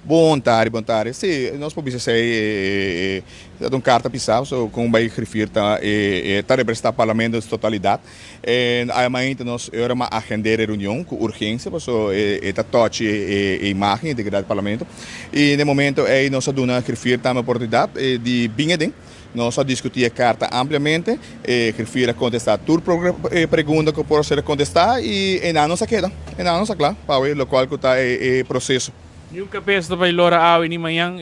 Bom tarde. Sim, nós podemos dizer uma carta pisal, so, com vai referir a representar o parlamento de totalidade. Amanhã nós vamos agendar a reunião com urgência, so, está toque a imagem da integridade do parlamento. E no momento nós vamos referir a oportunidade de binhedem. Nós discutimos a carta ampliamente, refiro a contestar toda pergunta que pode ser contestada e não nos queda, não nos claro, para o qual está o processo. E o cabeça também Lora ao em manhã,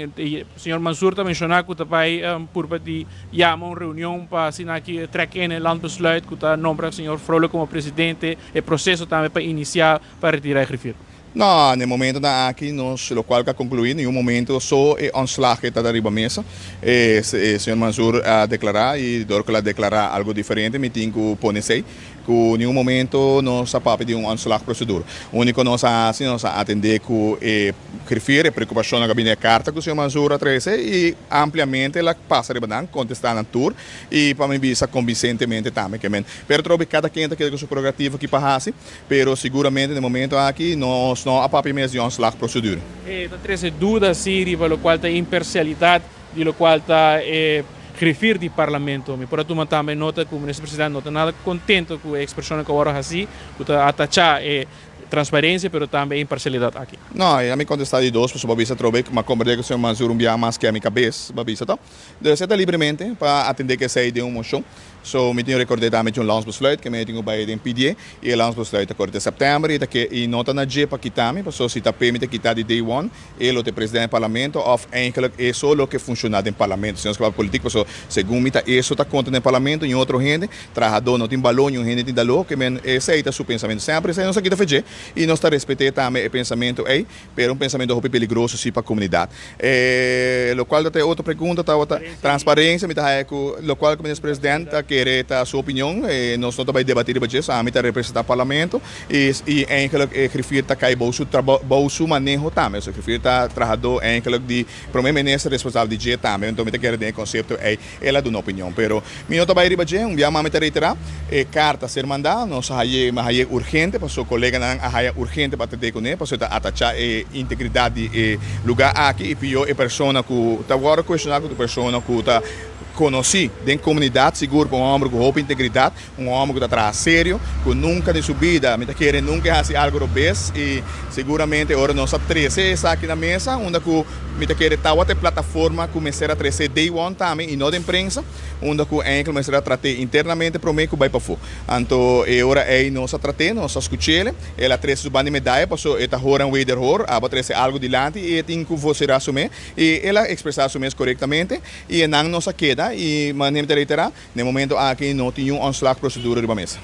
o senhor Mansur também mencionou que também por parte chama uma reunião para assinar aqui trekken en landbesluit que está nombra o senhor Frollo como presidente, o processo também para iniciar para retirar o refiro. Não, no momento aqui nós, o qual está concluído, em momento só é anslag que está arriba da mesa. O senhor Mansur a declarar e do que ela declarar algo diferente, me tenho que pôr que em nenhum momento nós sabemos de anslag procedura. O único nós assim nós atender que refere a preocupação na gabinete carta que o senhor Mansur traz e ampliamente ela passa a contestar na tour e para mim visa convincentemente também. Pero trobe cada quem tem que sua prerrogativa que passa, pero seguramente no momento aqui nós não apapimos de anslag procedura. Está trazendo dúvidas sim, pelo qual tem imparcialidade, de lo qual está refir do parlamento. Me por tu também nota que o ministro presidente não está nada contente com a expressão que agora assim, que está atachar transparência, mas também imparcialidade aqui. Não, a minha contestar de dois, porque babisa trobe que uma conversa com o senhor Mansur mais que a minha cabeça, babisa tá. Deve ser livremente para atender que saia de uma moção. So, me tenho recordado também de landsbesluit que me tenho bij de pedir e o landsbesluit a 4 de setembro e nota na J para quitar me, porque se está permite quitar de day one, ele o presidente do parlamento of eigenlijk é só o que funciona no parlamento, se nós falamos político, so, segundo me isso está contra no parlamento e outro gente, trabalhador não tem balão e gente tem dalo, que men aceita seu pensamento sempre, se nós aqui tá fazer e nós está respeitando também o pensamento aí, pero um pensamento muito perigoso sim para a comunidade. O qual tem outra pergunta, tá outra transparência, me tá o qual o ministro presidente querer a sua opinião, nós não vamos debater sobre isso, a mim representar o parlamento e refiro a que bolso manejo também, eu refiro a trabalhador de primeiro-ministro responsável de dia também, então eu quero ter conceito ela dá uma opinião, pero me não vai riba um dia mais reiterar, carta ser mandada, nós é urgente, para o colega é urgente para ter com ele, para atachar a integridade do lugar aqui e pior a pessoa que está agora questionando a pessoa que está conheci dentro da comunidade seguro para um homem com roupa integridade, um homem que está sério, que nunca de subida, me quer nunca fazer algo robês e seguramente agora nós trazer aqui na mesa, onde que me quer estar outra plataforma começar a trazer day one também e não da imprensa, onde que é começar a tratar internamente para mim que vai para fora. Então agora é nós tratar, nós escutar, ela traz o bande medalha, passou esta hora um wader hor, aba trazer algo dilante e tem que você assumir e ela expressar assumir corretamente e não nos queda e maneira de reiterar, no momento aqui não tem anslag procedura de mesa.